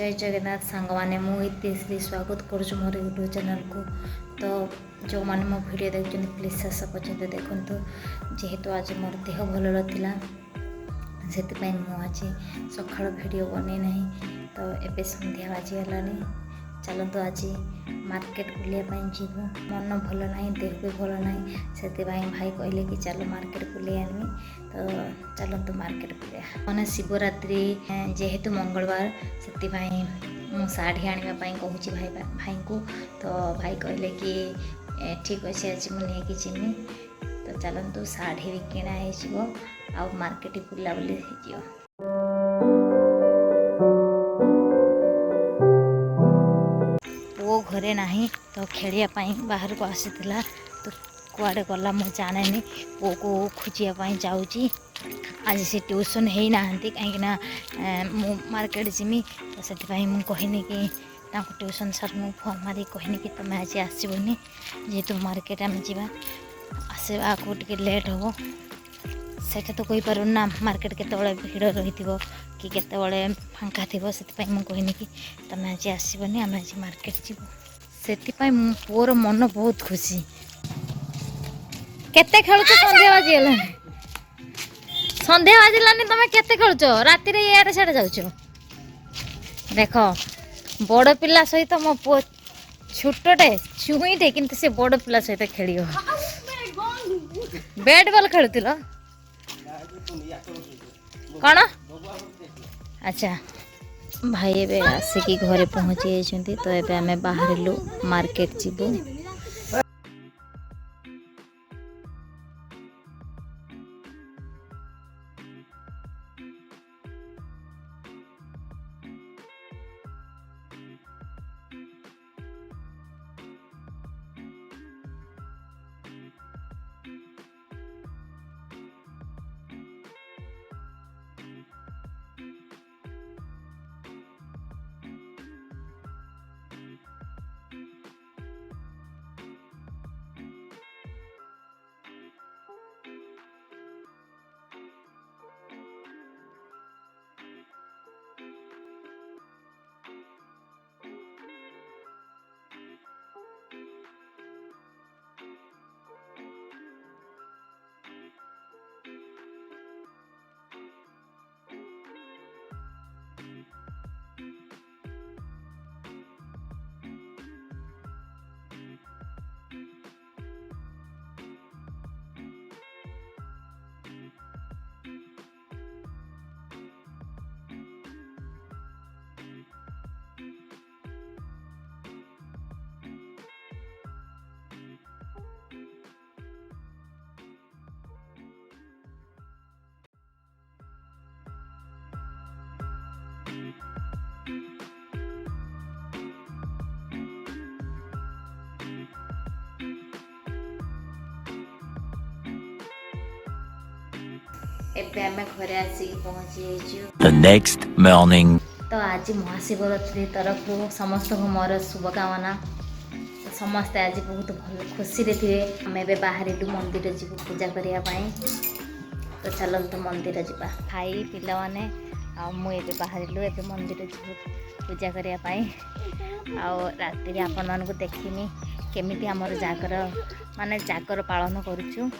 जय जगन्नाथ सांग मैंने मुझे स्वागत करुँ मोर यूट्यूब चैनल को। तो जो मैंने मो वीडियो देखते प्लीज शेष पर्यंत देखते। जेहेतु आज मोर देह भल नाला से आज सकाल वीडियो बने ना, तो एबे संध्या बाजीगला। चलतु आज मार्केट बुलायापी जीव, मन भल ना, देह भी भल ना, से भाई कहले कि चलो मार्केट बुले आनमी। तो चलतु मार्केट बुलिया मैंने शिवरात्रि जेहेतु मंगलवार से शाढ़ी आने कहूँ भाई को। तो भाई कहले कि ठीक अच्छे आज मुझे जीमी। तो चलतु शाढ़ी भी किणा हो मार्केट बुलाबुली हो। पुओ घरे नहीं तो खेलियापाई बाहर को आसीला, तो कुआड़े गला मुझे जाने पुओ को खोजापी जाऊँगी। आज से ट्यूशन हो ना कहीं मु मार्केट जिमी। तो से कहनी कि ट्यूशन सर मुझे फोन मारी कहनी कि तुम आज आसबनी, जेहेतु मार्केट आम जा आसवा को टे लेट हम सेटा तो कही पार ना, मार्केट केतबे भिड़ रही कि केतबे फांका थी। से कहनी कि तुम आज आसबनी, आम आज मार्केट जीव। से पुओर मन बहुत खुशी। केते खेलुच संध्या बाजीगला, संध्या बाजिलानी तुम केते खेलुच राति रे यार साडे जाउछ। देख बड़ पिला सहित मो पुओ छोटटे छुईटे किंतु से बड़ पिला सहित खेल। बैट बॉल खेलुतिल कौन? अच्छा भाई एबे आसिकी घरे पहुँची जाइछन्ती। तो एबे आमे बाहरिलु मार्केट जीवु। एबे आमे घरे आसी पहुँची। The next morning. तो आज महाशिवरात्रि तरफ समस्त को मोर शुभकामना। तो समस्ते आज बहुत भल खुशी थे। आम ए बाहर मंदिर जीव पूजा करने। तो चलते मंदिर जावा भाई पिला माने मुझे बाहर ए मंदिर जीव पूजा करने। राति आपण मानक देखनी केमी आमर जागर माने जागर पालन करुचु।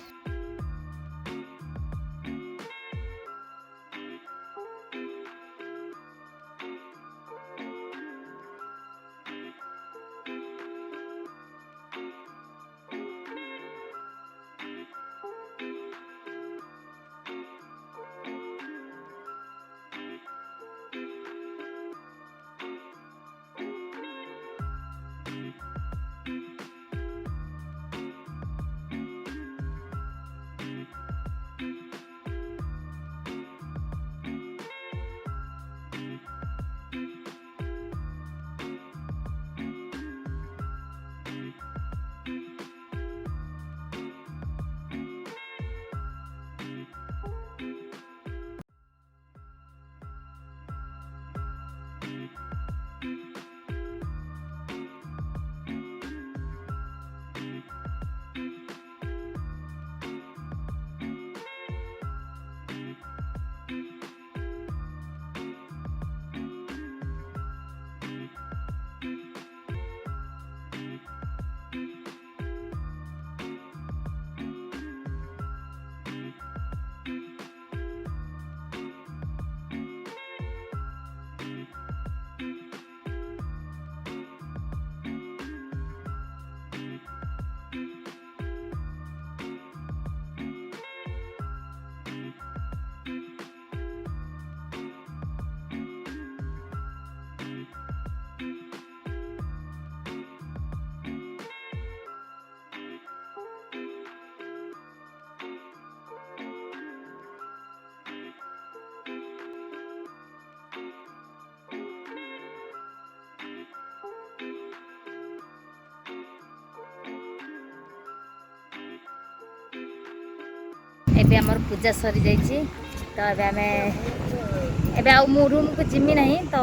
ଏବେ ଆମର ପୂଜା ସରି ଯାଇଛି ତ ଏବେ ଆଉ ମୁଁ ରୁମ୍କୁ ଯିମି ନାହିଁ ତ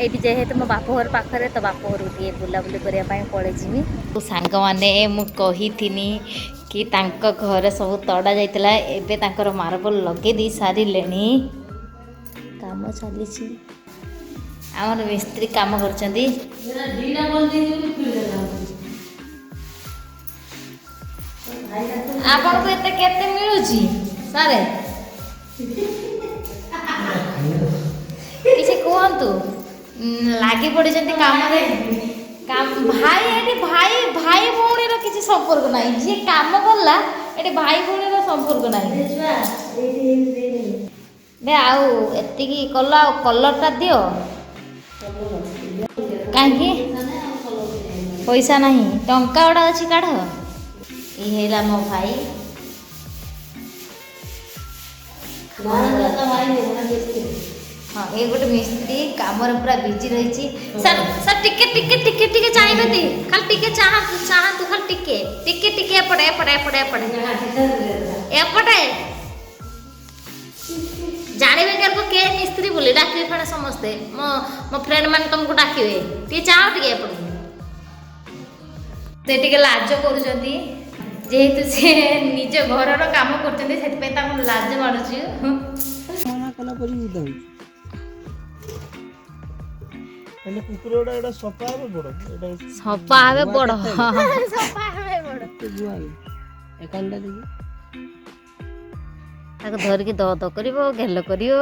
ଏଇଠି ଯେହେତୁ ମୋ ବାପ ଘର ପାଖରେ ତ ବାପ ଘରକୁ ଟିକେ ବୁଲାବୁଲି କରିବା ପାଇଁ ପଳେଇଯିମି। ସାଙ୍ଗମାନେ ମୁଁ କହିଥିନି କି ତାଙ୍କ ଘରେ ସବୁ ତଡ଼ା ଯାଇଥିଲା ଏବେ ତାଙ୍କର ମାର୍ବଲ ଲଗେଇ ଦେଇ ସାରିଲେଣି। କାମ ଚାଲିଛି ଆମର ମିସ୍ତ୍ରୀ କାମ କରୁଛନ୍ତି। ଆପଣଙ୍କୁ ଏତେ କେତେ ମିଳୁଛି ସାରେ କିଛି କୁହନ୍ତୁ ଲାଗି ପଡ଼ିଛନ୍ତି କାମରେ। ଭାଇ ଏଠି ଭାଇ ଭାଇ ଭଉଣୀର କିଛି ସମ୍ପର୍କ ନାହିଁ ଯିଏ କାମ କଲା ଏଠି ଭାଇ ଭଉଣୀର ସମ୍ପର୍କ ନାହିଁ। ଆଉ ଏତିକି କଲ ଆଉ କଲର୍ଟା ଦିଅ କାହିଁକି ପଇସା ନାହିଁ ଟଙ୍କା ଗୁଡ଼ା ଅଛି କାଢ଼। ଇଏ ହେଲା ମୋ ଭାଇ ହଁ ଏ ଗୋଟେ ମିସ୍ତ୍ରୀ କାମରେ ପୁରା ବିଜି ରହିଛି। ସାର୍ ସାର୍ ଟିକେ ଟିକେ ଟିକେ ଟିକେ ଚାହିଁବେ ଖାଲି ଟିକେ ଚାହାନ୍ତୁ ଚାହାନ୍ତୁ ଖାଲି ଟିକେ ଟିକେ ଟିକେ ଏପଟେ ଏପଟେ ଏପଟେ ଏପଟେ ଏପଟେ ଜାଣିବେ କିଏ ମିସ୍ତ୍ରୀ ବୋଲି ଡାକିବେ ଫେଣେ ସମସ୍ତେ ମୋ ଫ୍ରେଣ୍ଡ ମାନେ ତମକୁ ଡାକିବେ ଟିକେ ଚାହ ଟିକେ ଏପଟେ। ସେ ଟିକେ ଲାଜ କରୁଛନ୍ତି ଯେହେତୁ ସେ ନିଜ ଘରର କାମ କରୁଛନ୍ତି ସେଥିପାଇଁ ତାଙ୍କୁ ଲାଜ ମାଡୁଛି। କୁକୁରଟା ଏଟା ସଫା ହେବେ ବଡ ସଫା ହେବେ ବଡ ତାକୁ ଧରିକି ଦ କରିବ ଗେଲ କରିବ।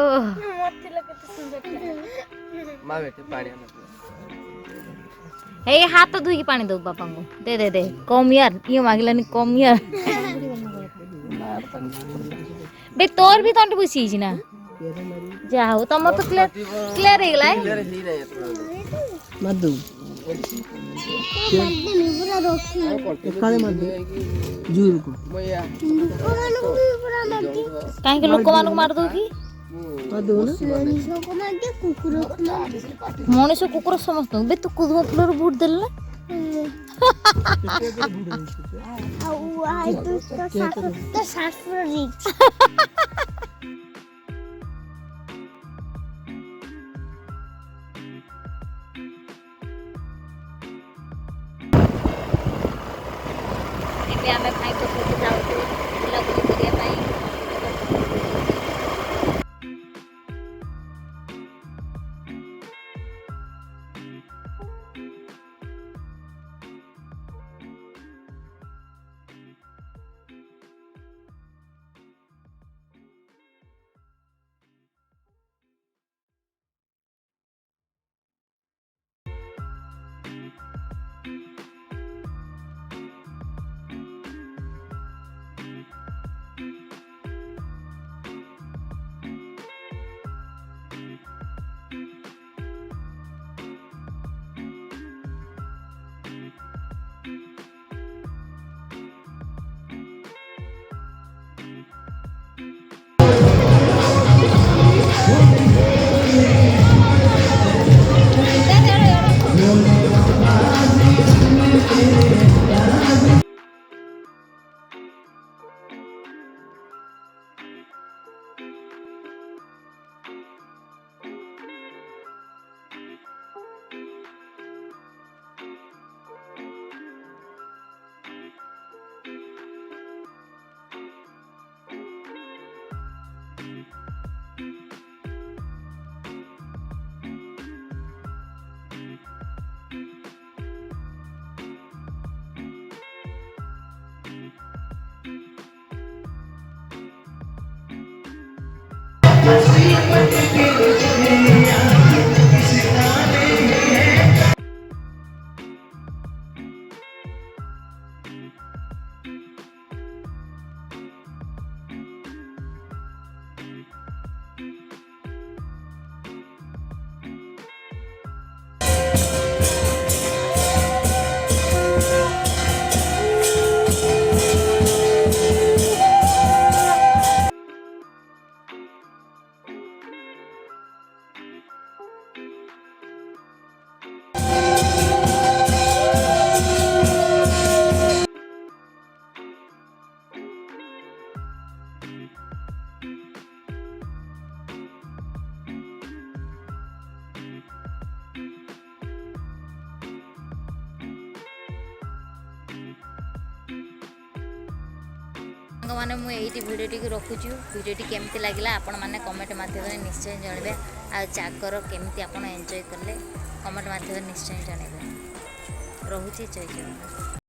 ଏଇ ହାତ ଧୋଇକି ପାଣି ଦବୁ ବାପାଙ୍କୁ ଦେ କମ ୟାର ଇଏ ମାଗିଲାନି କମ ୟାର ବେ ତୋର ବି ତଣ୍ଟି ବସିଯାଇଛି ନା ଯାହା ହଉ ତମର ତ କ୍ଲିୟର ହେଇଗଲା। କାହିଁକି ଲୋକମାନଙ୍କୁ ମାରିଦଉ କି ମଣିଷ କୁକୁର ସମସ୍ତଙ୍କୁ ବେ ତୁ କୁଦୁମ ଫୁଲରୁ ଭୋଟ ଦେଲୁ ନା। ଏବେ ଆମେ ଭାଇଙ୍କ ସହିତ ଯାଉଛୁ ବୁଲାବୁଲି କରିବା ପାଇଁ। ସାଙ୍ଗମାନେ ମୁଁ ଏଇଠି ଭିଡ଼ିଓଟିକୁ ରଖୁଛୁ। ଭିଡ଼ିଓଟି କେମିତି ଲାଗିଲା ଆପଣମାନେ କମେଣ୍ଟ ମାଧ୍ୟମରେ ନିଶ୍ଚୟ ଜଣାଇବେ। ଆଉ ଜାଗର କେମିତି ଆପଣ ଏନ୍ଜୟ କଲେ କମେଣ୍ଟ ମାଧ୍ୟମରେ ନିଶ୍ଚୟ ଜଣାଇବେ। ରହୁଛି, ଜୟ ଜଗନ୍ନାଥ।